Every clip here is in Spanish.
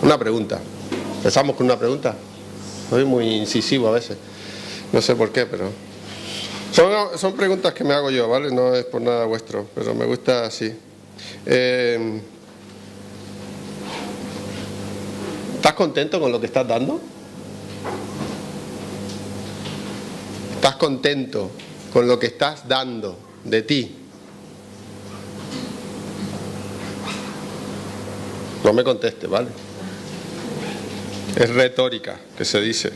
Una pregunta. Empezamos con una pregunta. Soy muy incisivo a veces. No sé por qué, pero... Son preguntas que me hago yo, ¿vale? No es por nada vuestro, pero me gusta así. ¿Estás contento con lo que estás dando? ¿Estás contento con lo que estás dando de ti? No me conteste, ¿vale? Es retórica, que se dice.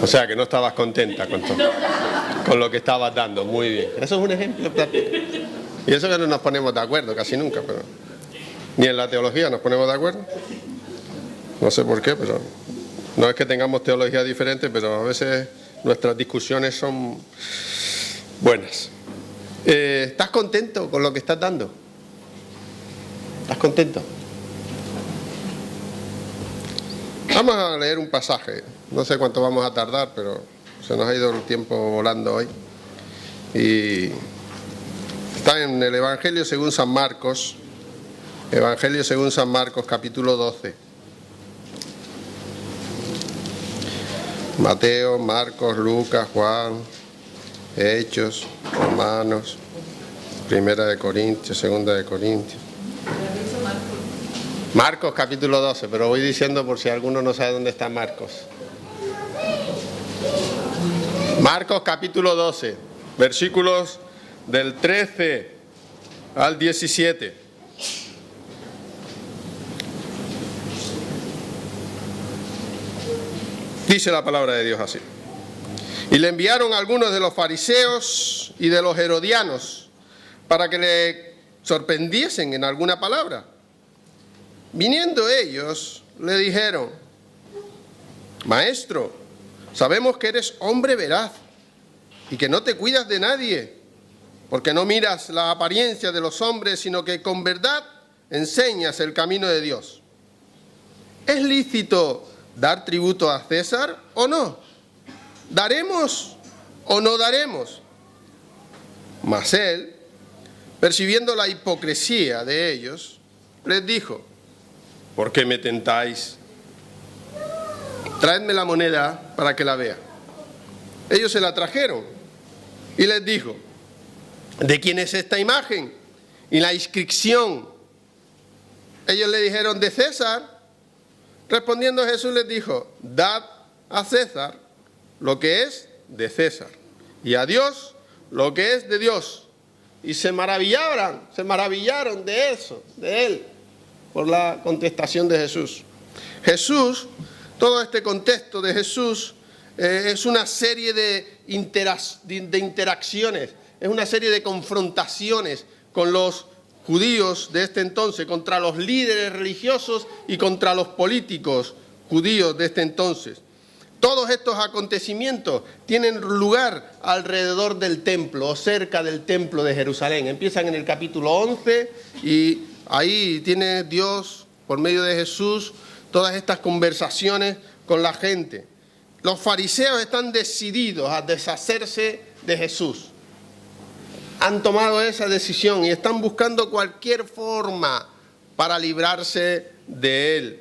O sea, que no estabas contenta con lo que estabas dando. Muy bien. Eso es un ejemplo práctico. Y eso que no nos ponemos de acuerdo casi nunca, pero... Ni en la teología nos ponemos de acuerdo. No sé por qué, pero... No es que tengamos teologías diferentes, pero a veces nuestras discusiones son buenas. ¿Estás contento con lo que estás dando? ¿Estás contento? Vamos a leer un pasaje. No sé cuánto vamos a tardar, pero se nos ha ido el tiempo volando hoy. Y está en el Evangelio según San Marcos. Evangelio según San Marcos, capítulo 12. Mateo, Marcos, Lucas, Juan, Hechos, Romanos, Primera de Corintios, Segunda de Corintios. Marcos capítulo 12, pero voy diciendo por si alguno no sabe dónde está Marcos. Marcos capítulo 12, versículos del 13 al 17. Dice la palabra de Dios así. Y le enviaron algunos de los fariseos y de los herodianos para que le sorprendiesen en alguna palabra. Viniendo ellos, le dijeron: Maestro, sabemos que eres hombre veraz y que no te cuidas de nadie, porque no miras la apariencia de los hombres, sino que con verdad enseñas el camino de Dios. ¿Es lícito dar tributo a César o no? ¿Daremos o no daremos? Mas él, percibiendo la hipocresía de ellos, les dijo: ¿por qué me tentáis? Traedme la moneda para que la vea. Ellos se la trajeron y les dijo: ¿de quién es esta imagen y la inscripción? Ellos le dijeron: de César. Respondiendo Jesús les dijo: dad a César lo que es de César, y a Dios lo que es de Dios. Y se maravillaron de eso, de él, por la contestación de Jesús. Jesús, todo este contexto de Jesús es una serie de interacciones, es una serie de confrontaciones con los judíos de este entonces, contra los líderes religiosos y contra los políticos judíos de este entonces. Todos estos acontecimientos tienen lugar alrededor del templo o cerca del templo de Jerusalén. Empiezan en el capítulo 11 y ahí tiene Dios, por medio de Jesús, todas estas conversaciones con la gente. Los fariseos están decididos a deshacerse de Jesús. Han tomado esa decisión y están buscando cualquier forma para librarse de él.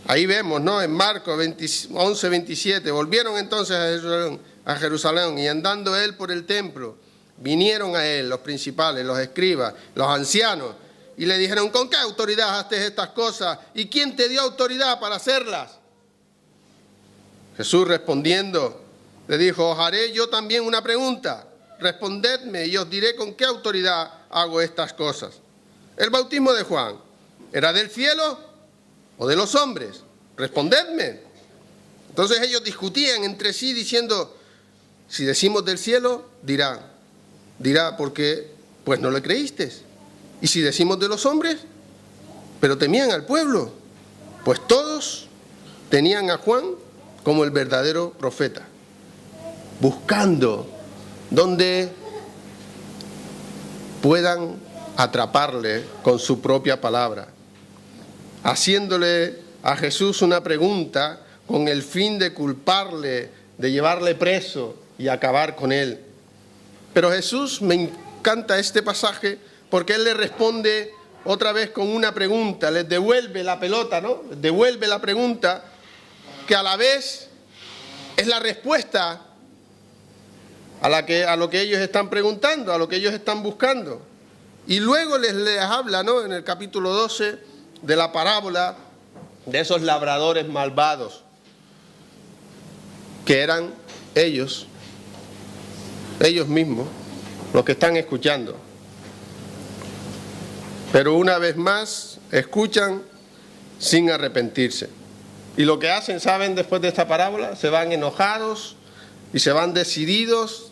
Ahí vemos, ¿no? En Marcos 11, 27, volvieron entonces a Jerusalén y andando él por el templo, vinieron a él los principales, los escribas, los ancianos, y le dijeron: ¿con qué autoridad haces estas cosas? ¿Y quién te dio autoridad para hacerlas? Jesús respondiendo le dijo: os haré yo también una pregunta. Respondedme y os diré con qué autoridad hago estas cosas. ¿El bautismo de Juan era del cielo o de los hombres? Respondedme. Entonces ellos discutían entre sí diciendo: si decimos del cielo, dirá porque pues no le creísteis. Y si decimos de los hombres, pero temían al pueblo, pues todos tenían a Juan como el verdadero profeta, buscando donde puedan atraparle con su propia palabra, haciéndole a Jesús una pregunta con el fin de culparle, de llevarle preso y acabar con él. Pero Jesús, me encanta este pasaje porque él le responde otra vez con una pregunta, les devuelve la pelota, ¿no? Les devuelve la pregunta que a la vez es la respuesta a lo que ellos están preguntando, a lo que ellos están buscando. Y luego les habla, ¿no?, en el capítulo 12 de la parábola de esos labradores malvados, que eran ellos mismos, los que están escuchando. Pero una vez más, escuchan sin arrepentirse. Y lo que hacen, ¿saben? Después de esta parábola, se van enojados y se van decididos,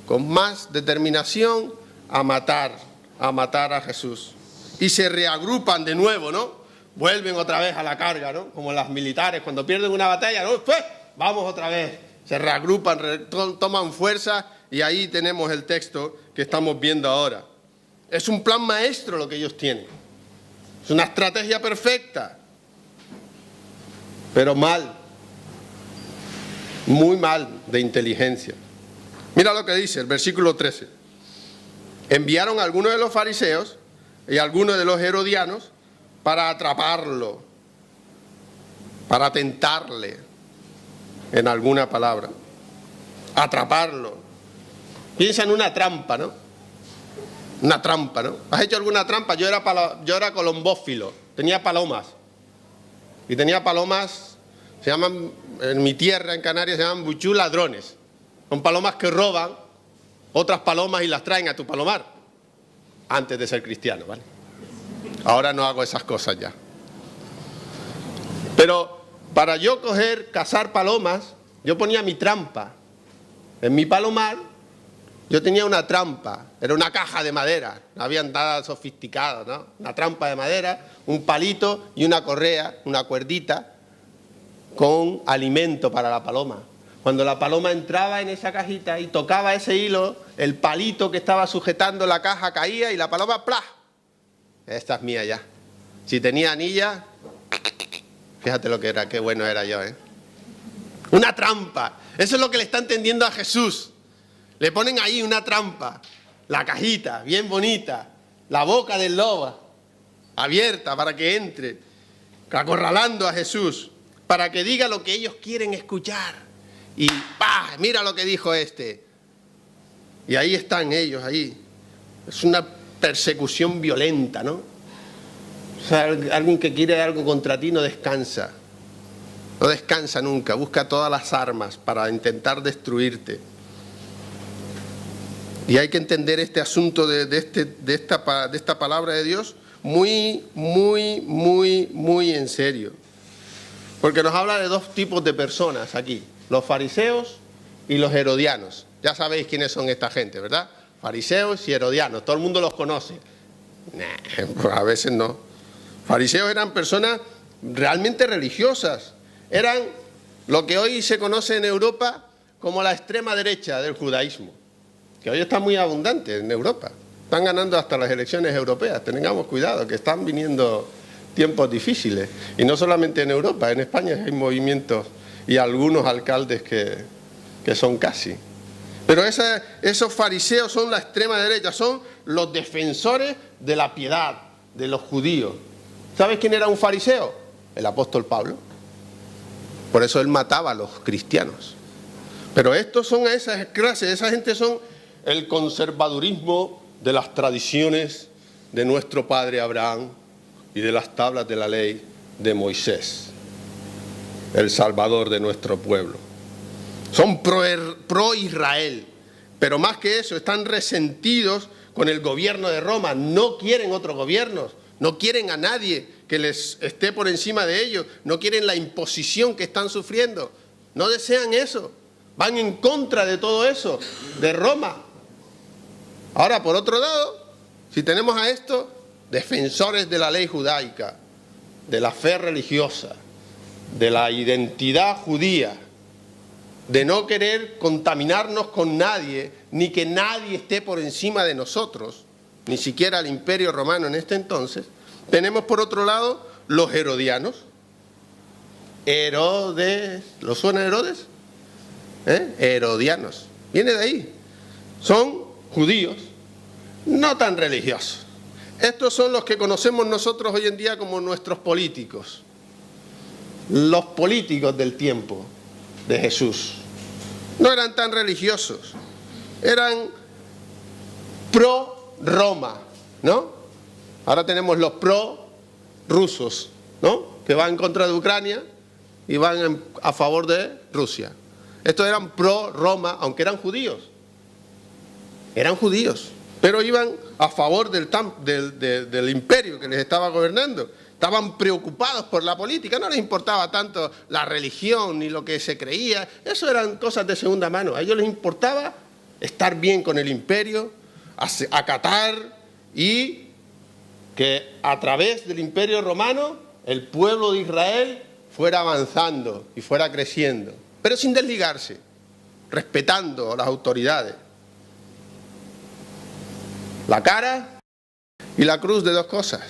con más determinación, a matar a Jesús. Y se reagrupan de nuevo, ¿no? Vuelven otra vez a la carga, ¿no? Como las militares, cuando pierden una batalla, ¿no? Pues, vamos otra vez. Se reagrupan, toman fuerza, y ahí tenemos el texto que estamos viendo ahora. Es un plan maestro lo que ellos tienen. Es una estrategia perfecta. Pero mal. Muy mal de inteligencia. Mira lo que dice el versículo 13. Enviaron a algunos de los fariseos y a algunos de los herodianos para atraparlo, para tentarle en alguna palabra. Atraparlo. Piensa en una trampa, ¿no? Una trampa, ¿no? ¿Has hecho alguna trampa? Yo era colombófilo, tenía palomas. Y tenía palomas, se llaman, en mi tierra, en Canarias, se llaman buchú ladrones. Son palomas que roban otras palomas y las traen a tu palomar. Antes de ser cristiano, ¿vale? Ahora no hago esas cosas ya. Pero para yo cazar palomas, yo ponía mi trampa. En mi palomar, yo tenía una trampa. Era una caja de madera. No había nada sofisticado, ¿no? Una trampa de madera, un palito y una correa, una cuerdita, con alimento para la paloma. Cuando la paloma entraba en esa cajita y tocaba ese hilo, el palito que estaba sujetando la caja caía y la paloma, ¡plá! Esta es mía ya. Si tenía anilla, fíjate lo que era, qué bueno era yo, ¿eh? Una trampa. Eso es lo que le están tendiendo a Jesús. Le ponen ahí una trampa, la cajita, bien bonita, la boca del lobo, abierta para que entre, acorralando a Jesús, para que diga lo que ellos quieren escuchar. Y ¡pah! Mira lo que dijo este. Y ahí están ellos, ahí. Es una persecución violenta, ¿no? O sea, alguien que quiere algo contra ti no descansa. No descansa nunca, busca todas las armas para intentar destruirte. Y hay que entender este asunto de esta palabra de Dios muy, muy, muy, muy en serio. Porque nos habla de dos tipos de personas aquí. Los fariseos y los herodianos. Ya sabéis quiénes son esta gente, ¿verdad? Fariseos y herodianos. Todo el mundo los conoce. Pues a veces no. Fariseos eran personas realmente religiosas. Eran lo que hoy se conoce en Europa como la extrema derecha del judaísmo. Que hoy está muy abundante en Europa. Están ganando hasta las elecciones europeas. Tengamos cuidado, que están viniendo tiempos difíciles. Y no solamente en Europa, en España hay movimientos y algunos alcaldes que son casi. Pero esos fariseos son la extrema derecha, son los defensores de la piedad, de los judíos. ¿Sabes quién era un fariseo? El apóstol Pablo. Por eso él mataba a los cristianos. Pero estos son esas clases, esa gente son el conservadurismo de las tradiciones de nuestro padre Abraham y de las tablas de la ley de Moisés, el salvador de nuestro pueblo. Son pro Israel, pero más que eso, están resentidos con el gobierno de Roma. No quieren otros gobiernos, no quieren a nadie que les esté por encima de ellos, no quieren la imposición que están sufriendo, no desean eso, van en contra de todo eso, de Roma. Ahora, por otro lado, si tenemos a estos defensores de la ley judaica, de la fe religiosa, de la identidad judía, de no querer contaminarnos con nadie, ni que nadie esté por encima de nosotros, ni siquiera el Imperio Romano en este entonces, tenemos por otro lado los herodianos. Herodes, ¿lo suena Herodes? Herodianos, viene de ahí. Son judíos, no tan religiosos, Estos son los que conocemos nosotros hoy en día como nuestros políticos. Los políticos del tiempo de Jesús. No eran tan religiosos. Eran pro-Roma, ¿no? Ahora tenemos los pro-rusos, ¿no? Que van en contra de Ucrania y van a favor de Rusia. Estos eran pro-Roma, aunque eran judíos. Eran judíos, pero iban a favor del imperio que les estaba gobernando. Estaban preocupados por la política, no les importaba tanto la religión ni lo que se creía. Eso eran cosas de segunda mano. A ellos les importaba estar bien con el imperio, acatar y que a través del imperio romano el pueblo de Israel fuera avanzando y fuera creciendo, pero sin desligarse, respetando a las autoridades. La cara y la cruz de dos cosas.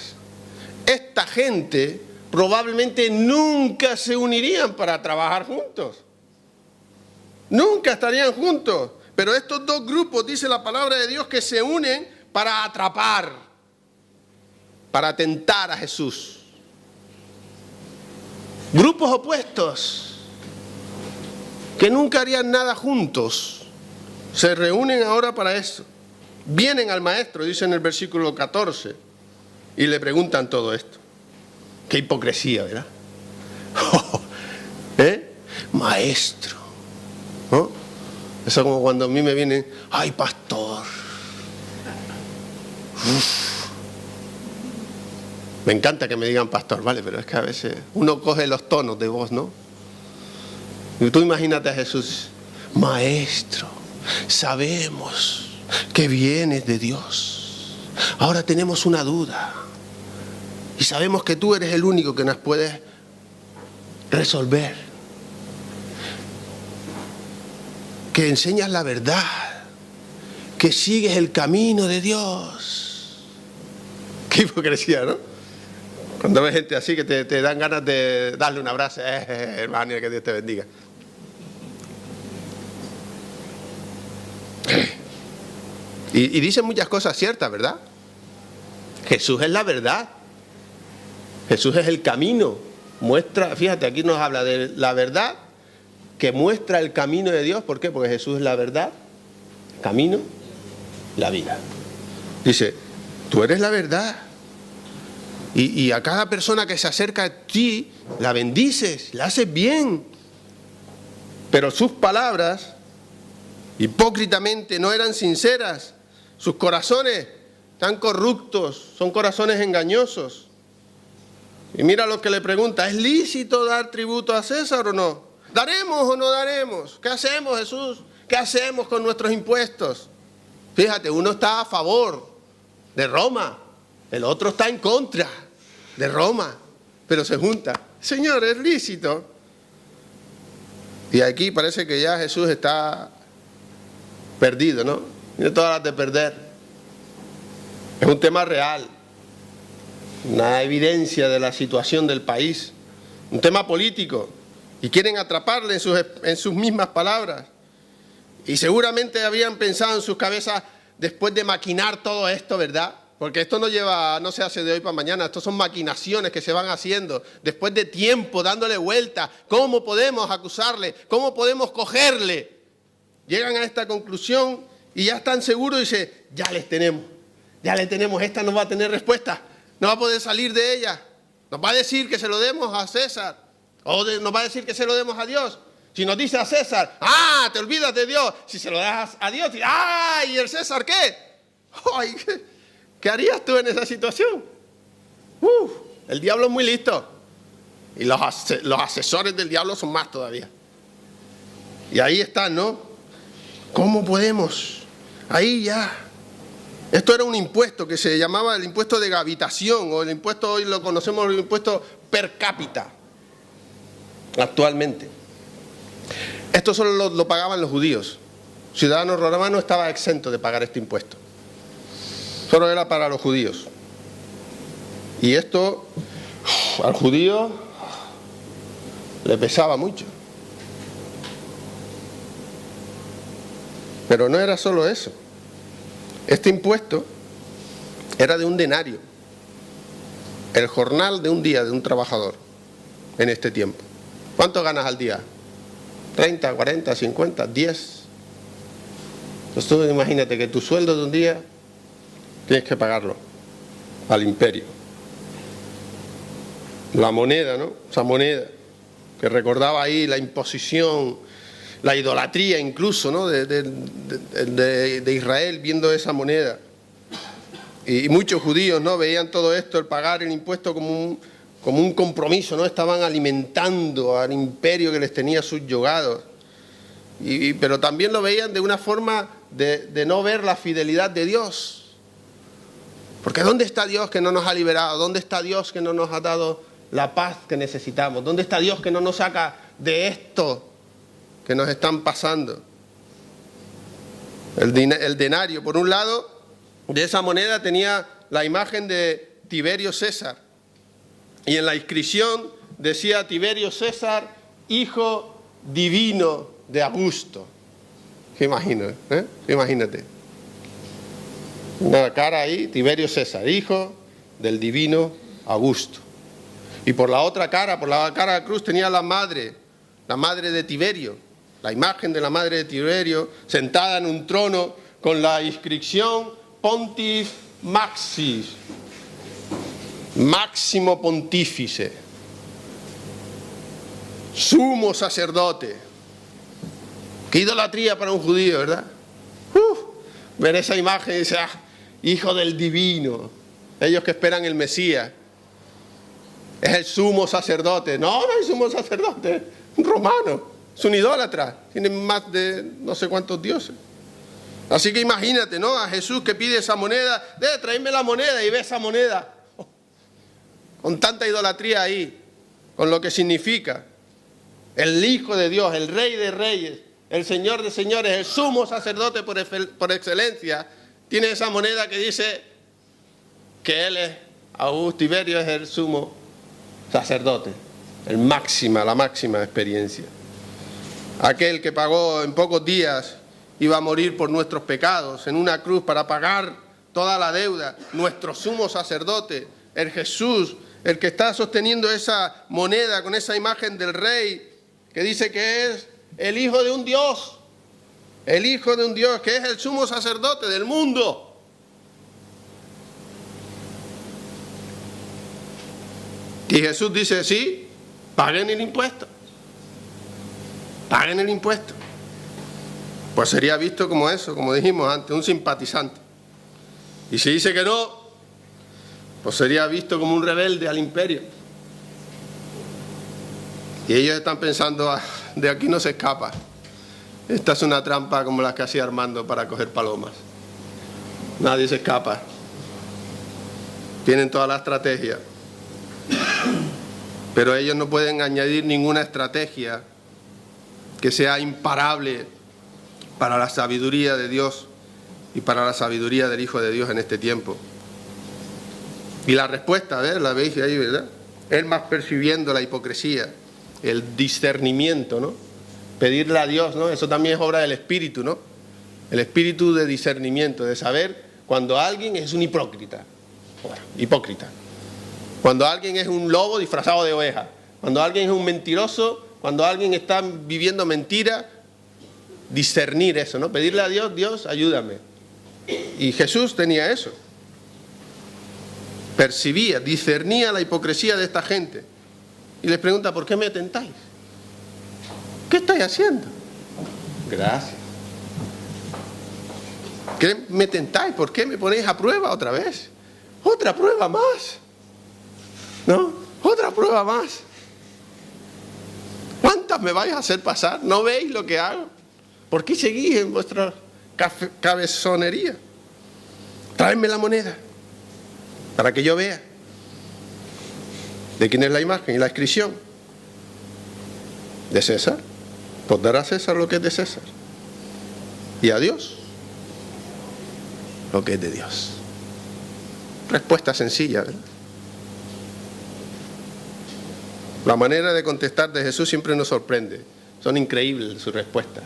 Esta gente probablemente nunca se unirían para trabajar juntos. Nunca estarían juntos. Pero estos dos grupos, dice la palabra de Dios, que se unen para atrapar, para tentar a Jesús. Grupos opuestos, que nunca harían nada juntos, se reúnen ahora para eso. Vienen al maestro, dice en el versículo 14, y le preguntan todo esto. Qué hipocresía, ¿verdad? Maestro, ¿no? Eso es como cuando a mí me vienen, ay, pastor. Uf. Me encanta que me digan pastor, ¿vale? Pero es que a veces uno coge los tonos de voz, ¿no? Y tú imagínate a Jesús, maestro, sabemos que vienes de Dios. Ahora tenemos una duda y sabemos que tú eres el único que nos puedes resolver. Que enseñas la verdad, que sigues el camino de Dios. Qué hipocresía, ¿no? Cuando ves gente así que te dan ganas de darle un abrazo, hermano, que Dios te bendiga. Y dicen muchas cosas ciertas, ¿verdad? Jesús es la verdad. Jesús es el camino. Muestra, fíjate, aquí nos habla de la verdad que muestra el camino de Dios. ¿Por qué? Porque Jesús es la verdad, el camino, la vida. Dice, tú eres la verdad. Y a cada persona que se acerca a ti, la bendices, la haces bien. Pero sus palabras, hipócritamente, no eran sinceras. Sus corazones están corruptos, son corazones engañosos. Y mira lo que le pregunta, ¿es lícito dar tributo a César o no? ¿Daremos o no daremos? ¿Qué hacemos, Jesús? ¿Qué hacemos con nuestros impuestos? Fíjate, uno está a favor de Roma, el otro está en contra de Roma, pero se junta. Señor, ¿es lícito? Y aquí parece que ya Jesús está perdido, ¿no? Tiene todas las de perder. Es un tema real, una evidencia de la situación del país, un tema político, y quieren atraparle en sus mismas palabras. Y seguramente habían pensado en sus cabezas, después de maquinar todo esto, ¿verdad? Porque esto no se hace de hoy para mañana, esto son maquinaciones que se van haciendo, después de tiempo, dándole vuelta. ¿Cómo podemos acusarle? ¿Cómo podemos cogerle? Llegan a esta conclusión y ya están seguros y dicen, ya les tenemos, esta no va a tener respuesta, no va a poder salir de ella. Nos va a decir que se lo demos a César, o nos va a decir que se lo demos a Dios. Si nos dice a César, te olvidas de Dios. Si se lo das a Dios, ¿y el César qué? Ay, ¿qué harías tú en esa situación? El diablo es muy listo. Y los asesores del diablo son más todavía. Y ahí están, ¿no? ¿Cómo podemos? Ahí ya. Esto era un impuesto que se llamaba el impuesto de gravitación, o el impuesto, hoy lo conocemos, el impuesto per cápita, actualmente. Esto solo lo pagaban los judíos. Ciudadano romano estaba exento de pagar este impuesto. Solo era para los judíos. Y esto al judío le pesaba mucho. Pero no era solo eso. Este impuesto Era de un denario, el jornal de un día de un trabajador en este tiempo. ¿Cuánto ganas al día? 30, 40, 50, 10. Entonces tú imagínate que tu sueldo de un día tienes que pagarlo al imperio. La moneda, ¿no? Esa moneda que recordaba ahí la imposición, la idolatría incluso, ¿no? de Israel viendo esa moneda. Y muchos judíos, ¿no? Veían todo esto, el pagar el impuesto como un compromiso, ¿no? Estaban alimentando al imperio que les tenía subyugados. Pero también lo veían de una forma de no ver la fidelidad de Dios. Porque ¿dónde está Dios que no nos ha liberado? ¿Dónde está Dios que no nos ha dado la paz que necesitamos? ¿Dónde está Dios que no nos saca de esto que nos están pasando? El denario, por un lado, de esa moneda tenía la imagen de Tiberio César. Y en la inscripción decía Tiberio César, hijo divino de Augusto. ¿Qué imagino? Imagínate. Una cara ahí, Tiberio César, hijo del divino Augusto. Y por la otra cara, por la cara de la cruz, tenía la madre de Tiberio, la imagen de la madre de Tiberio, sentada en un trono con la inscripción Pontif Maxis, máximo pontífice, sumo sacerdote. Qué idolatría para un judío, ¿verdad? Ver esa imagen y dice, hijo del divino, ellos que esperan el Mesías. Es el sumo sacerdote. No hay sumo sacerdote, un romano, es un idólatra, tiene más de no sé cuántos dioses. Así que imagínate, ¿no? A Jesús que pide esa moneda, tráeme la moneda, y ve esa moneda, con tanta idolatría ahí, con lo que significa. El Hijo de Dios, el Rey de Reyes, el Señor de Señores, el sumo sacerdote por excelencia, tiene esa moneda que dice que Él es, Augusto Tiberio es el sumo sacerdote, la máxima experiencia. Aquel que pagó en pocos días, iba a morir por nuestros pecados en una cruz para pagar toda la deuda, nuestro sumo sacerdote, el Jesús, el que está sosteniendo esa moneda con esa imagen del Rey, que dice que es el Hijo de un Dios, el Hijo de un Dios, que es el sumo sacerdote del mundo. Y Jesús dice, sí, paguen el impuesto. Paguen el impuesto. Pues sería visto como eso, como dijimos antes, un simpatizante. Y si dice que no, pues sería visto como un rebelde al imperio. Y ellos están pensando, de aquí no se escapa. Esta es una trampa como las que hacía Armando para coger palomas. Nadie se escapa. Tienen toda la estrategia. Pero ellos no pueden añadir ninguna estrategia que sea imparable para la sabiduría de Dios y para la sabiduría del Hijo de Dios en este tiempo. Y la respuesta, la veis ahí, ¿verdad? Él más percibiendo la hipocresía, el discernimiento, ¿no? Pedirle a Dios, ¿no? Eso también es obra del Espíritu, ¿no? El espíritu de discernimiento, de saber cuando alguien es un hipócrita. Cuando alguien es un lobo disfrazado de oveja. Cuando alguien es un mentiroso, cuando alguien está viviendo mentira, discernir eso, ¿no? Pedirle a Dios, Dios, ayúdame. Y Jesús tenía eso. Percibía, discernía la hipocresía de esta gente. Y les pregunta, ¿por qué me tentáis? ¿Qué estáis haciendo? Gracias. ¿Qué me tentáis? ¿Por qué me ponéis a prueba otra vez? Otra prueba más. ¿No? Otra prueba más. ¿Cuántas me vais a hacer pasar? ¿No veis lo que hago? ¿Por qué seguís en vuestra cabezonería? Tráeme la moneda para que yo vea de quién es la imagen y la inscripción. ¿De César? Pues dará a César lo que es de César. Y a Dios lo que es de Dios. Respuesta sencilla, ¿verdad? La manera de contestar de Jesús siempre nos sorprende. Son increíbles sus respuestas.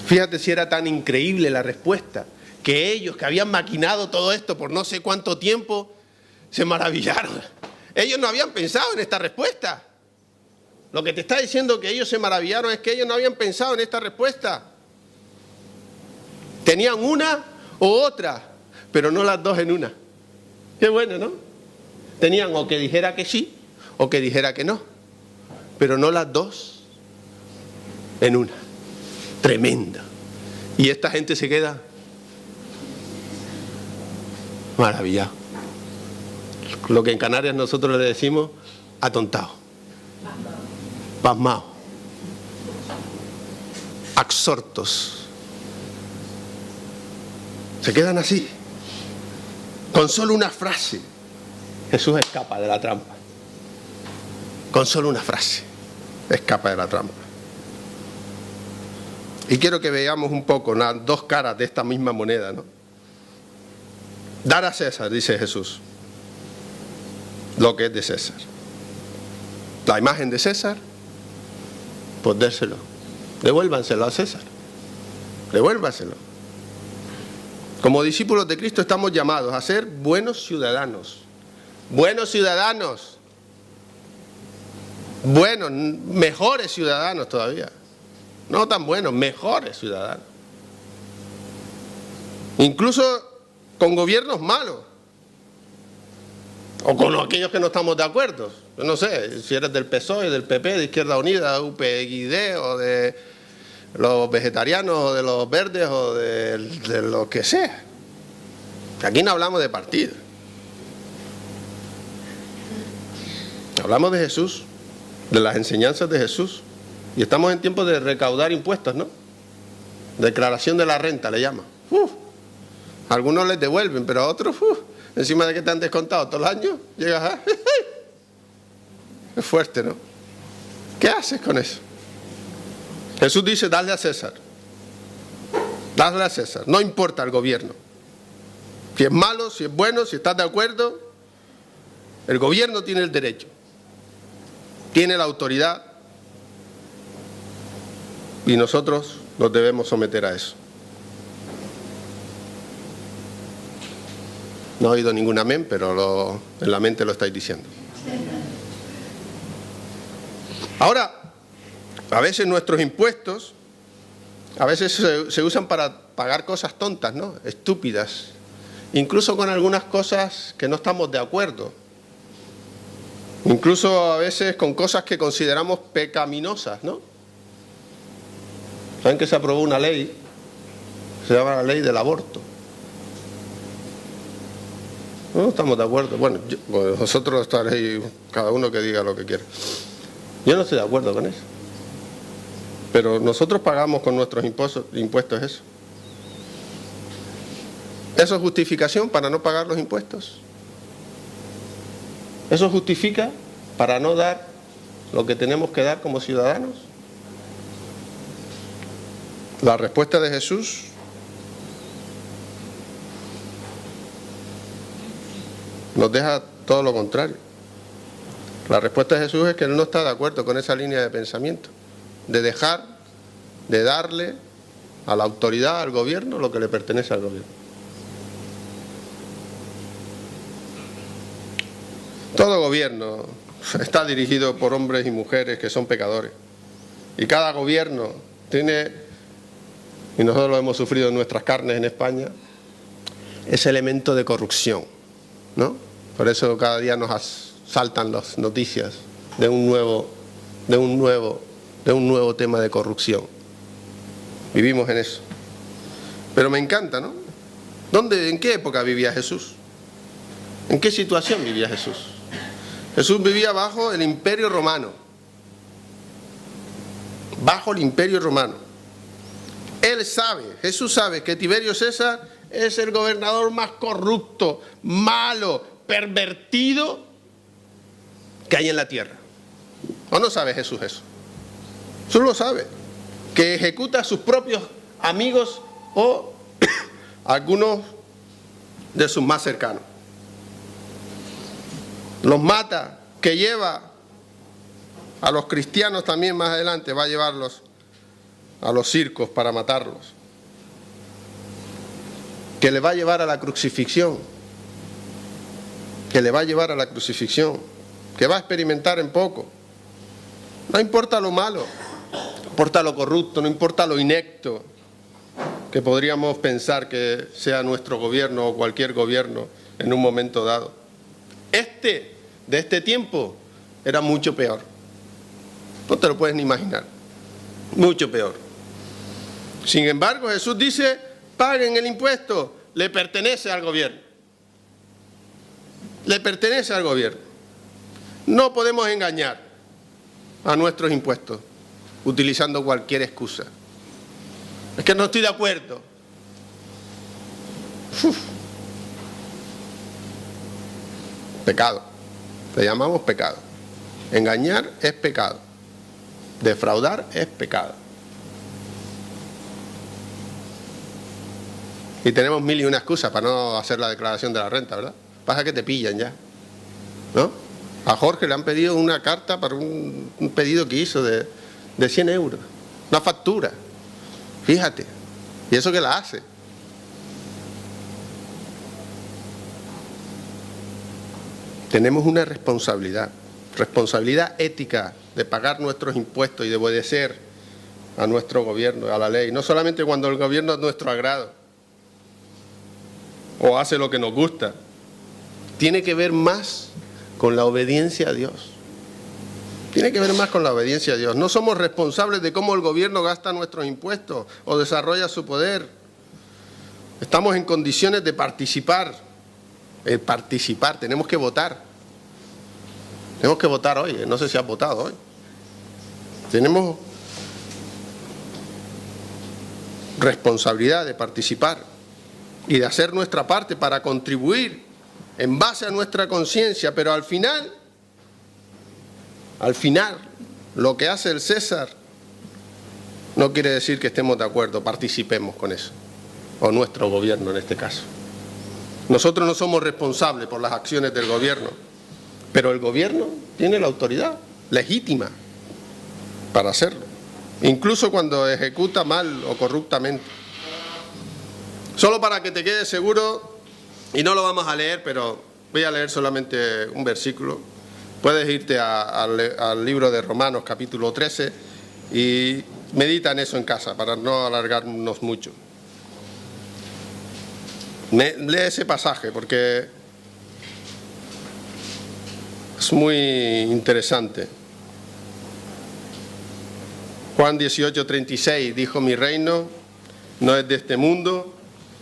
Fíjate si era tan increíble la respuesta, que ellos, que habían maquinado todo esto por no sé cuánto tiempo, se maravillaron. Ellos no habían pensado en esta respuesta. Lo que te está diciendo que ellos se maravillaron es que ellos no habían pensado en esta respuesta. Tenían una u otra, pero no las dos en una. Qué bueno, ¿no? Tenían o que dijera que sí o que dijera que no, pero no las dos en una. Tremenda. Y esta gente se queda maravillado. Lo que en Canarias nosotros le decimos atontado, pasmado, absortos. Se quedan así. Con solo una frase, Jesús escapa de la trampa. Con solo una frase, escapa de la trampa. Y quiero que veamos un poco las dos caras de esta misma moneda, ¿no? Dar a César, dice Jesús, lo que es de César. La imagen de César, pues dérselo. Devuélvanselo a César. Devuélvaselo. Como discípulos de Cristo estamos llamados a ser buenos ciudadanos. Buenos ciudadanos. Buenos, mejores ciudadanos todavía. No tan buenos, mejores ciudadanos. Incluso con gobiernos malos. O con aquellos que no estamos de acuerdo. Yo no sé, si eres del PSOE, del PP, de Izquierda Unida, UPyD, o de los vegetarianos, o de los verdes, o de lo que sea. Aquí no hablamos de partido. Hablamos de Jesús, de las enseñanzas de Jesús. Y estamos en tiempo de recaudar impuestos, ¿no? Declaración de la renta le llaman. Algunos les devuelven, pero a otros, encima de que te han descontado todos los años, llegas a... Es fuerte, ¿no? ¿Qué haces con eso? Jesús dice, dale a César. Dale a César. No importa el gobierno. Si es malo, si es bueno, si estás de acuerdo, el gobierno tiene el derecho. Tiene la autoridad. Y nosotros nos debemos someter a eso. No he oído ningún amén, pero en la mente lo estáis diciendo. Ahora, a veces nuestros impuestos, a veces se usan para pagar cosas tontas, ¿no? Estúpidas. Incluso con algunas cosas que no estamos de acuerdo. Incluso a veces con cosas que consideramos pecaminosas, ¿no? ¿Saben que se aprobó una ley? Se llama la ley del aborto. No estamos de acuerdo. Bueno, vosotros estaréis, cada uno que diga lo que quiera. Yo no estoy de acuerdo con eso. Pero nosotros pagamos con nuestros impuestos eso. ¿Eso es justificación para no pagar los impuestos? ¿Eso justifica para no dar lo que tenemos que dar como ciudadanos? La respuesta de Jesús nos deja todo lo contrario. La respuesta de Jesús es que Él no está de acuerdo con esa línea de pensamiento, de dejar, de darle a la autoridad, al gobierno, lo que le pertenece al gobierno. Todo gobierno está dirigido por hombres y mujeres que son pecadores. Y cada gobierno tiene, y nosotros lo hemos sufrido en nuestras carnes en España, ese elemento de corrupción, ¿no? Por eso cada día nos saltan las noticias de un nuevo tema de corrupción. Vivimos en eso. Pero me encanta, ¿no? ¿En qué época vivía Jesús? ¿En qué situación vivía Jesús? Jesús vivía bajo el Imperio Romano. Bajo el Imperio Romano. Él sabe, Jesús sabe que Tiberio César es el gobernador más corrupto, malo, pervertido que hay en la tierra. ¿O no sabe Jesús eso? Jesús lo sabe. Que ejecuta a sus propios amigos o algunos de sus más cercanos. Los mata, que lleva a los cristianos también más adelante, va a llevarlos a los circos para matarlos. que le va a llevar a la crucifixión, que le va a llevar a la crucifixión, que va a experimentar en poco. No importa lo malo, no importa lo corrupto, no importa lo inepto que podríamos pensar que sea nuestro gobierno o cualquier gobierno en un momento dado. De este tiempo era mucho peor. No te lo puedes ni imaginar. Mucho peor. Sin embargo, Jesús dice, paguen el impuesto, le pertenece al gobierno. Le pertenece al gobierno. No podemos engañar a nuestros impuestos utilizando cualquier excusa. Es que no estoy de acuerdo. Pecado. Le llamamos pecado. Engañar es pecado. Defraudar es pecado. Y tenemos mil y una excusas para no hacer la declaración de la renta, ¿verdad? Pasa que te pillan ya, ¿no? A Jorge le han pedido una carta para un pedido que hizo de 100 euros. Una factura. Fíjate. Y eso que la hace. Tenemos una responsabilidad ética de pagar nuestros impuestos y de obedecer a nuestro gobierno, a la ley. No solamente cuando el gobierno es nuestro agrado o hace lo que nos gusta. Tiene que ver más con la obediencia a Dios. Tiene que ver más con la obediencia a Dios. No somos responsables de cómo el gobierno gasta nuestros impuestos o desarrolla su poder. Estamos en condiciones de participar. Tenemos que votar. Tenemos que votar hoy. No sé si has votado hoy. Tenemos responsabilidad de participar y de hacer nuestra parte para contribuir en base a nuestra conciencia, pero al final, lo que hace el César no quiere decir que estemos de acuerdo, participemos con eso, o nuestro gobierno en este caso. Nosotros no somos responsables por las acciones del gobierno, pero el gobierno tiene la autoridad legítima para hacerlo, incluso cuando ejecuta mal o corruptamente. Solo para que te quedes seguro, y no lo vamos a leer, pero voy a leer solamente un versículo. Puedes irte al libro de Romanos, capítulo 13, y medita en eso en casa, para no alargarnos mucho. Lee ese pasaje, porque es muy interesante. Juan 18:36 dijo, mi reino no es de este mundo.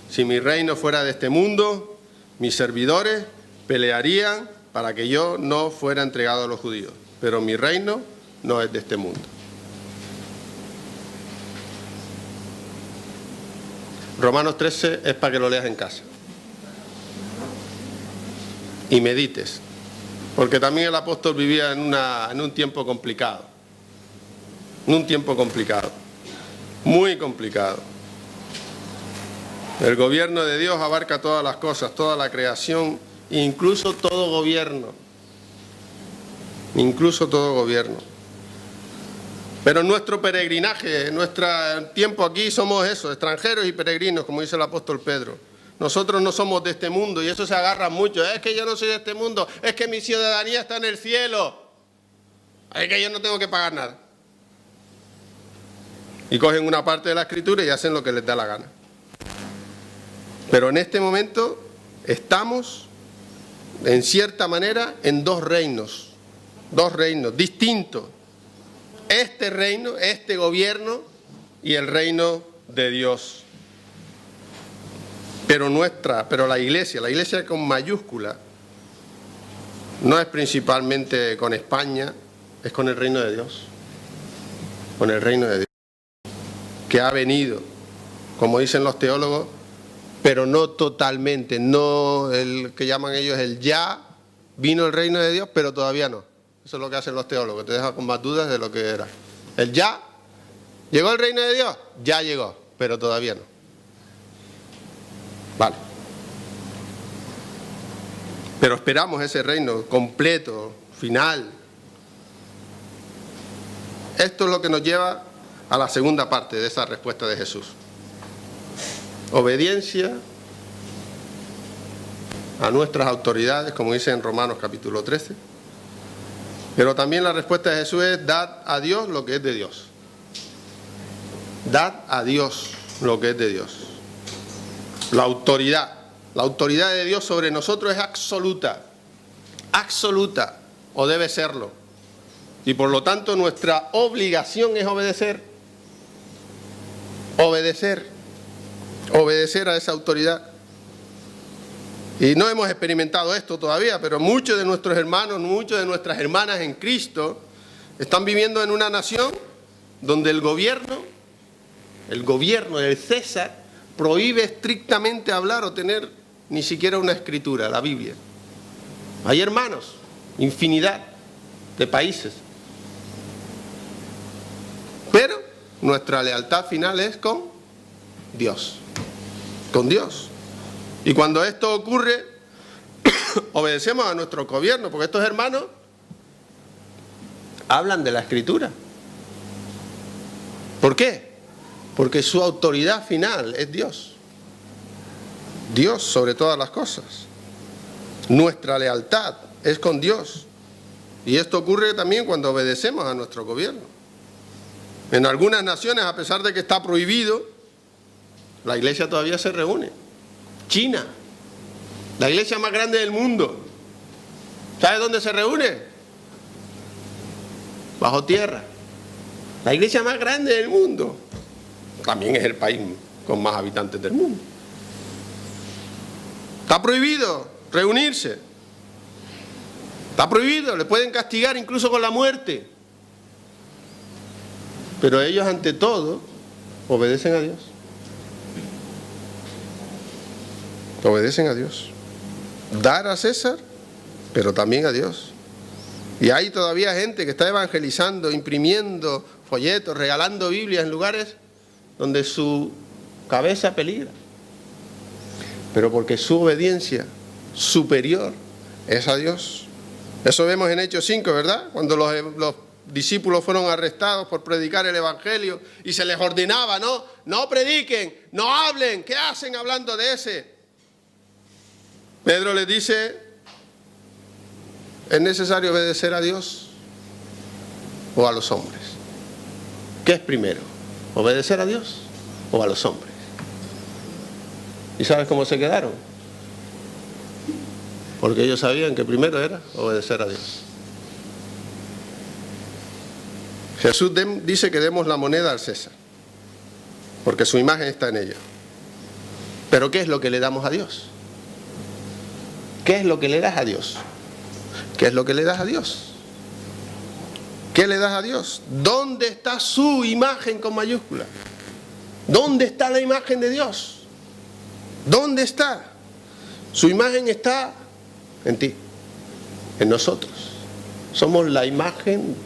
Si mi reino fuera de este mundo, mis servidores pelearían para que yo no fuera entregado a los judíos. Pero mi reino no es de este mundo. Romanos 13 es para que lo leas en casa. Y medites. Porque también el apóstol vivía en un tiempo complicado. En un tiempo complicado. Muy complicado. El gobierno de Dios abarca todas las cosas, toda la creación, incluso todo gobierno. Incluso todo gobierno. Pero en nuestro peregrinaje, en nuestro tiempo aquí somos eso, extranjeros y peregrinos, como dice el apóstol Pedro. Nosotros no somos de este mundo y eso se agarra mucho. Es que yo no soy de este mundo, es que mi ciudadanía está en el cielo. Es que yo no tengo que pagar nada. Y cogen una parte de la escritura y hacen lo que les da la gana. Pero en este momento estamos, en cierta manera, en dos reinos distintos. Este reino, este gobierno y el reino de Dios. Pero la iglesia con mayúscula, no es principalmente con España, es con el reino de Dios. Con el reino de Dios. Que ha venido, como dicen los teólogos, pero no totalmente, no el que llaman ellos el ya, vino el reino de Dios, pero todavía no. Eso es lo que hacen los teólogos, te dejan con más dudas de lo que era. El ya, ¿llegó el reino de Dios? Ya llegó, pero todavía no. Vale. Pero esperamos ese reino completo, final. Esto es lo que nos lleva a la segunda parte de esa respuesta de Jesús. Obediencia a nuestras autoridades, como dice en Romanos capítulo 13. Pero también la respuesta de Jesús es: dad a Dios lo que es de Dios. Dad a Dios lo que es de Dios. La autoridad de Dios sobre nosotros es absoluta, absoluta, o debe serlo. Y por lo tanto nuestra obligación es obedecer a esa autoridad. Y no hemos experimentado esto todavía, pero muchos de nuestros hermanos, muchas de nuestras hermanas en Cristo están viviendo en una nación donde el gobierno, el César, prohíbe estrictamente hablar o tener ni siquiera una escritura, la Biblia. Hay hermanos, infinidad de países. Pero nuestra lealtad final es con Dios. Con Dios. Y cuando esto ocurre, obedecemos a nuestro gobierno, porque estos hermanos hablan de la Escritura. ¿Por qué? Porque su autoridad final es Dios. Dios sobre todas las cosas. Nuestra lealtad es con Dios. Y esto ocurre también cuando obedecemos a nuestro gobierno. En algunas naciones, a pesar de que está prohibido, la iglesia todavía se reúne. China, la iglesia más grande del mundo. ¿Sabe dónde se reúne? Bajo tierra. La iglesia más grande del mundo. También es el país con más habitantes del mundo. Está prohibido reunirse. Está prohibido, le pueden castigar incluso con la muerte. Pero ellos ante todo obedecen a Dios. Obedecen a Dios. Dar a César, pero también a Dios. Y hay todavía gente que está evangelizando, imprimiendo folletos, regalando Biblias en lugares donde su cabeza peligra. Pero porque su obediencia superior es a Dios. Eso vemos en Hechos 5, ¿verdad? Cuando los discípulos fueron arrestados por predicar el evangelio y se les ordenaba: no prediquen, no hablen, ¿qué hacen hablando de ese? Pedro les dice: ¿es necesario obedecer a Dios o a los hombres? ¿Qué es primero? ¿Obedecer a Dios o a los hombres? ¿Y sabes cómo se quedaron? Porque ellos sabían que primero era obedecer a Dios. Jesús dice que demos la moneda al César, porque su imagen está en ella. Pero ¿qué es lo que le damos a Dios? ¿Qué es lo que le das a Dios? ¿Qué es lo que le das a Dios? ¿Qué le das a Dios? ¿Dónde está su imagen con mayúscula? ¿Dónde está la imagen de Dios? ¿Dónde está? Su imagen está en ti, en nosotros. Somos la imagen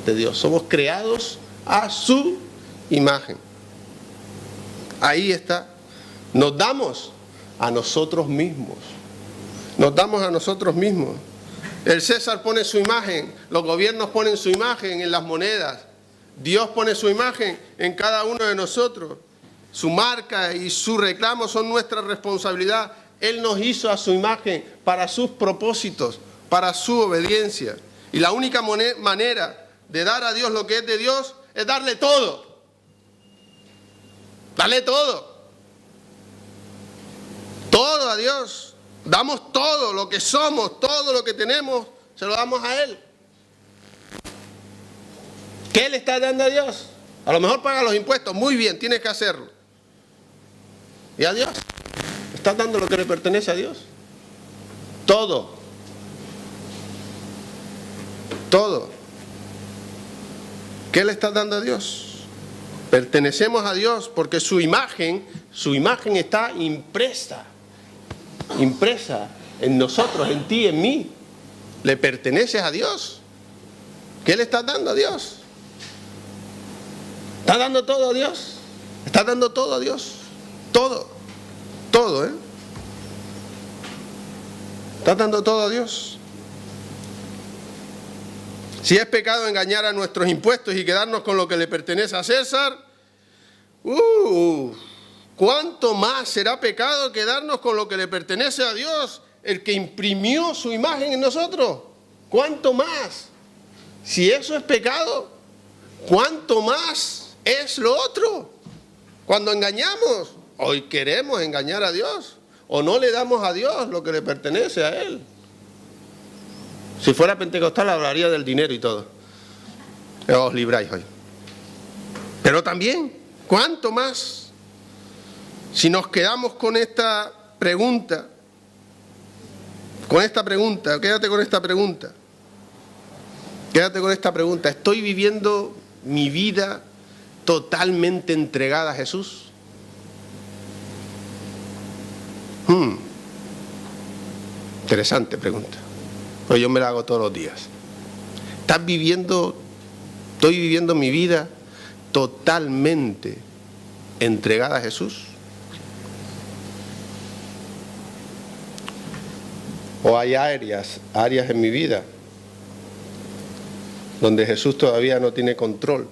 de Dios. Somos creados a su imagen. Ahí está. Nos damos a nosotros mismos. Nos damos a nosotros mismos. El César pone su imagen, los gobiernos ponen su imagen en las monedas. Dios pone su imagen en cada uno de nosotros. Su marca y su reclamo son nuestra responsabilidad. Él nos hizo a su imagen para sus propósitos, para su obediencia. Y la única manera de dar a Dios lo que es de Dios es darle todo. Darle todo. Todo a Dios. Damos todo lo que somos, todo lo que tenemos, se lo damos a Él. ¿Qué le estás dando a Dios? A lo mejor paga los impuestos, muy bien, tienes que hacerlo. ¿Y a Dios? ¿Estás dando lo que le pertenece a Dios? Todo. Todo. ¿Qué le estás dando a Dios? Pertenecemos a Dios porque su imagen está impresa en nosotros, en ti, en mí. Le perteneces a Dios. ¿Qué le estás dando a Dios? ¿Estás dando todo a Dios? ¿Estás dando todo a Dios? Todo, todo, ¿Estás dando todo a Dios? Si es pecado engañar a nuestros impuestos y quedarnos con lo que le pertenece a César, ¿cuánto más será pecado quedarnos con lo que le pertenece a Dios el que imprimió su imagen en nosotros. ¿Cuánto más? Si eso es pecado, ¿cuánto más es lo otro? Cuando engañamos, hoy queremos engañar a Dios, o no le damos a Dios lo que le pertenece a Él. Si fuera pentecostal hablaría del dinero y todo. Os libráis hoy. Pero también, ¿cuánto más? Si nos quedamos con esta pregunta, quédate con esta pregunta. Quédate con esta pregunta. ¿Estoy viviendo mi vida totalmente entregada a Jesús? Interesante pregunta. Pues yo me la hago todos los días. ¿Estoy viviendo mi vida totalmente entregada a Jesús? ¿O hay áreas en mi vida donde Jesús todavía no tiene control?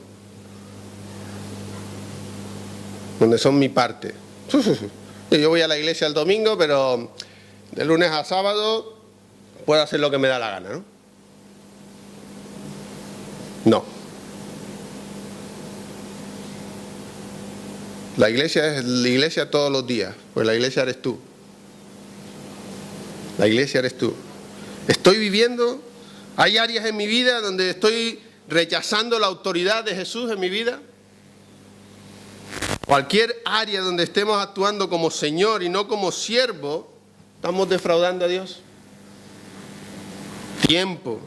Donde son mi parte. Yo voy a la iglesia el domingo, pero de lunes a sábado puedo hacer lo que me da la gana, ¿no? No. La iglesia es la iglesia todos los días, pues la iglesia eres tú. La iglesia eres tú. Estoy viviendo, hay áreas en mi vida donde estoy rechazando la autoridad de Jesús en mi vida. Cualquier área donde estemos actuando como Señor y no como siervo, estamos defraudando a Dios. Tiempo,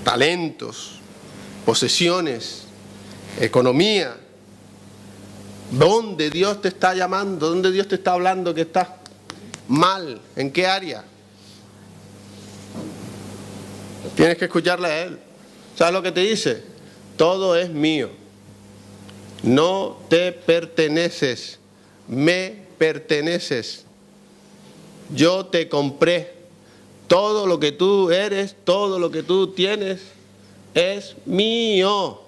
talentos, posesiones, economía. ¿Dónde Dios te está llamando? ¿Dónde Dios te está hablando que estás mal? ¿En qué área? Tienes que escucharle a Él. ¿Sabes lo que te dice? Todo es mío. No te perteneces. Me perteneces. Yo te compré. Todo lo que tú eres, todo lo que tú tienes, es mío.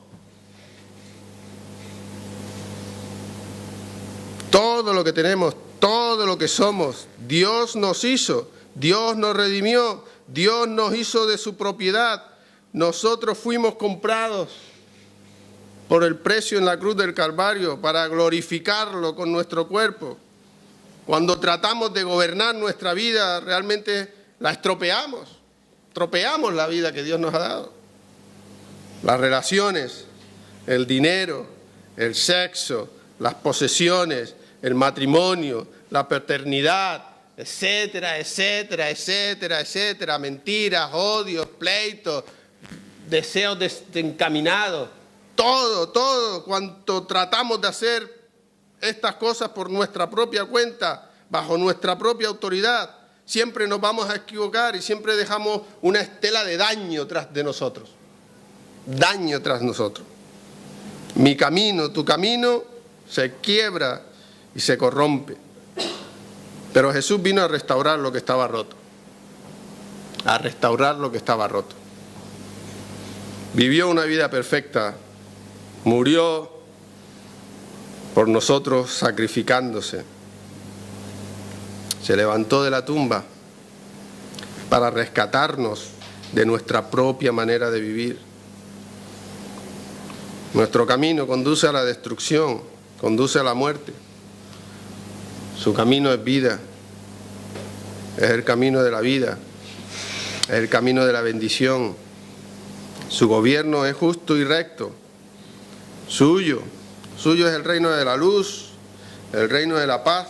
Todo lo que tenemos, todo lo que somos, Dios nos hizo, Dios nos redimió, Dios nos hizo de su propiedad. Nosotros fuimos comprados por el precio en la cruz del Calvario para glorificarlo con nuestro cuerpo. Cuando tratamos de gobernar nuestra vida, realmente la estropeamos la vida que Dios nos ha dado. Las relaciones, el dinero, el sexo, las posesiones, el matrimonio, la paternidad, etcétera, etcétera, etcétera, etcétera, mentiras, odios, pleitos, deseos desencaminados, todo cuanto tratamos de hacer estas cosas por nuestra propia cuenta, bajo nuestra propia autoridad, siempre nos vamos a equivocar y siempre dejamos una estela de daño tras de nosotros. Daño tras nosotros. Mi camino, tu camino, se quiebra y se corrompe. Pero Jesús vino a restaurar lo que estaba roto. A restaurar lo que estaba roto. Vivió una vida perfecta. Murió por nosotros sacrificándose. Se levantó de la tumba para rescatarnos de nuestra propia manera de vivir. Nuestro camino conduce a la destrucción, conduce a la muerte. Su camino es vida, es el camino de la vida, es el camino de la bendición. Su gobierno es justo y recto. Suyo es el reino de la luz, el reino de la paz,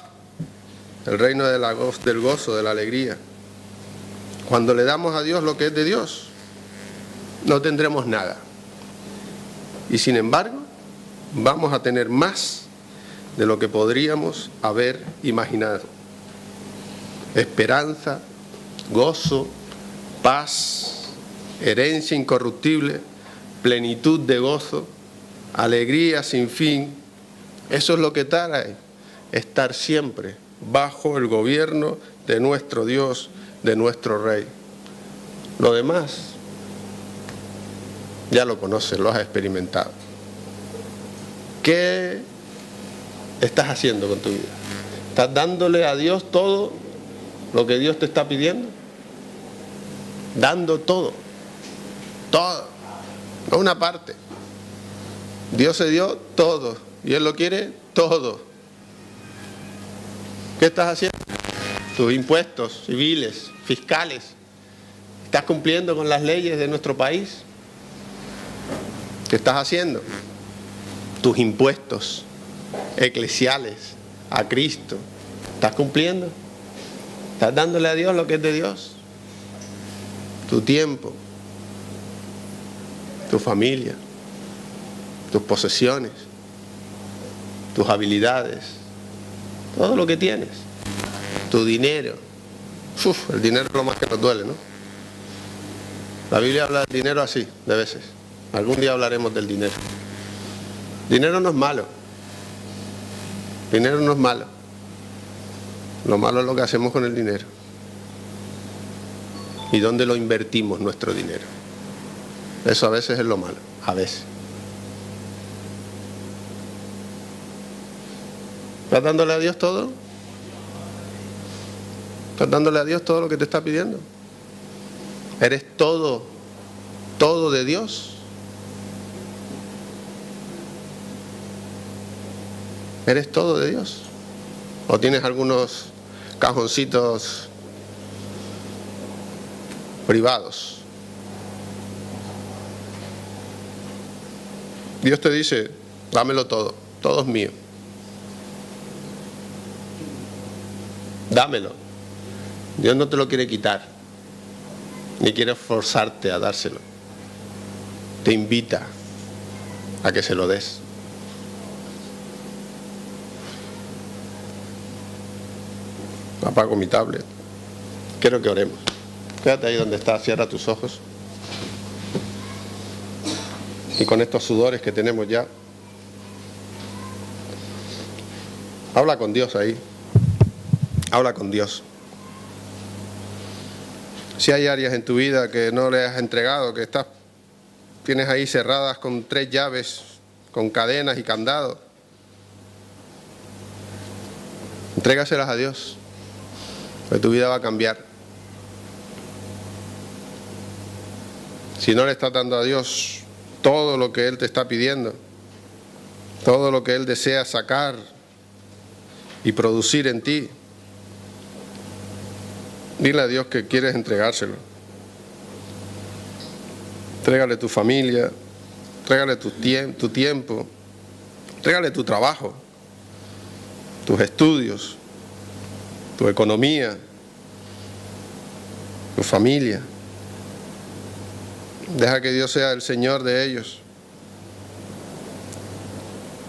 el reino del gozo, de la alegría. Cuando le damos a Dios lo que es de Dios, no tendremos nada. Y sin embargo, vamos a tener más de lo que podríamos haber imaginado. Esperanza, gozo, paz, herencia incorruptible, plenitud de gozo, alegría sin fin. Eso es lo que trae estar siempre bajo el gobierno de nuestro Dios, de nuestro Rey. Lo demás ya lo conoces, lo has experimentado. ¿Qué estás haciendo con tu vida? ¿Estás dándole a Dios todo lo que Dios te está pidiendo? Dando todo, no una parte. Dios se dio todo y Él lo quiere todo. ¿Qué estás haciendo? Tus impuestos civiles, fiscales. ¿Estás cumpliendo con las leyes de nuestro país? ¿Qué estás haciendo? Tus impuestos eclesiales a Cristo. ¿Estás cumpliendo? ¿Estás dándole a Dios lo que es de Dios? Tu tiempo, tu familia, tus posesiones, tus habilidades, todo lo que tienes, tu dinero. El dinero es lo más que nos duele, ¿no? La Biblia habla del dinero así, de veces. Algún día hablaremos del dinero. Dinero no es malo. Dinero no es malo. Lo malo es lo que hacemos con el dinero. ¿Y dónde lo invertimos nuestro dinero? Eso a veces es lo malo, a veces. ¿Estás dándole a Dios todo? ¿Estás dándole a Dios todo lo que te está pidiendo? ¿Eres todo de Dios? ¿Eres todo de Dios? ¿O tienes algunos cajoncitos privados? Dios te dice, dámelo todo es mío. Dámelo. Dios no te lo quiere quitar, ni quiere forzarte a dárselo. Te invita a que se lo des. Apago mi tablet. Quiero que oremos. Quédate ahí donde estás, cierra tus ojos. Y con estos sudores que tenemos ya, habla con Dios ahí. Habla con Dios. Si hay áreas en tu vida que no le has entregado, que tienes ahí cerradas con 3 llaves, con cadenas y candados, entrégaselas a Dios, que tu vida va a cambiar. Si no le estás dando a Dios todo lo que Él te está pidiendo, todo lo que Él desea sacar y producir en ti, dile a Dios que quieres entregárselo. Entrégale tu familia, entrégale tu tiempo, entrégale tu trabajo, tus estudios, tu economía, tu familia. Deja que Dios sea el Señor de ellos.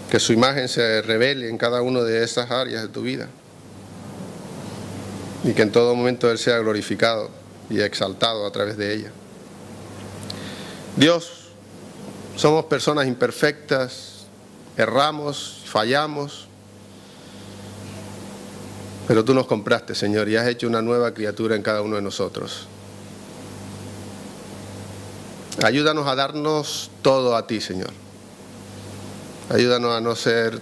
Que su imagen se revele en cada una de esas áreas de tu vida. Y que en todo momento Él sea glorificado y exaltado a través de ella. Dios, somos personas imperfectas, erramos, fallamos, pero Tú nos compraste, Señor, y has hecho una nueva criatura en cada uno de nosotros. Ayúdanos a darnos todo a Ti, Señor. Ayúdanos a no ser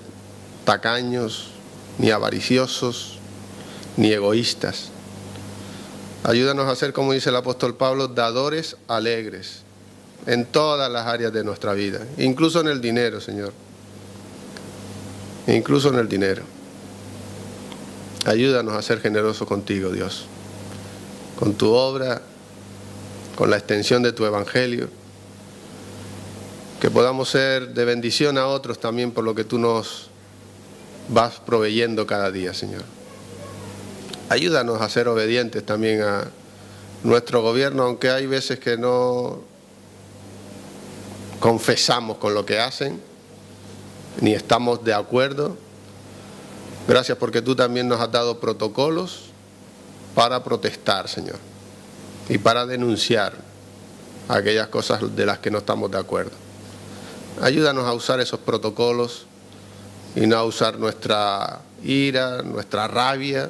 tacaños, ni avariciosos, ni egoístas. Ayúdanos a ser, como dice el apóstol Pablo, dadores alegres en todas las áreas de nuestra vida, incluso en el dinero, Señor. Incluso en el dinero. Ayúdanos a ser generosos contigo, Dios, con Tu obra, con la extensión de Tu evangelio, que podamos ser de bendición a otros también por lo que Tú nos vas proveyendo cada día, Señor. Ayúdanos a ser obedientes también a nuestro gobierno, aunque hay veces que no confesamos con lo que hacen, ni estamos de acuerdo. Gracias porque Tú también nos has dado protocolos para protestar, Señor, y para denunciar aquellas cosas de las que no estamos de acuerdo. Ayúdanos a usar esos protocolos y no a usar nuestra ira, nuestra rabia,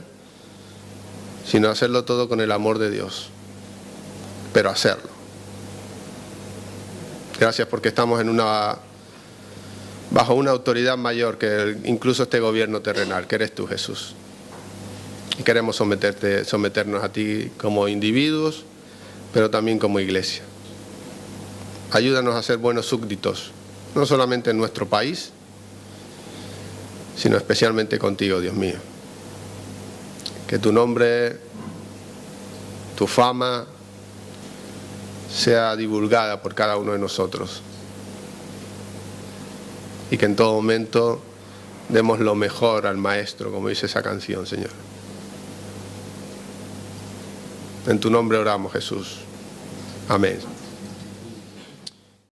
sino hacerlo todo con el amor de Dios, pero hacerlo. Gracias porque estamos bajo una autoridad mayor que incluso este gobierno terrenal, que eres Tú, Jesús. Y queremos someternos a ti como individuos, pero también como iglesia. Ayúdanos a ser buenos súbditos, no solamente en nuestro país, sino especialmente contigo, Dios mío. Que tu nombre, tu fama, sea divulgada por cada uno de nosotros. Y que en todo momento demos lo mejor al Maestro, como dice esa canción, Señor. En tu nombre oramos, Jesús. Amén.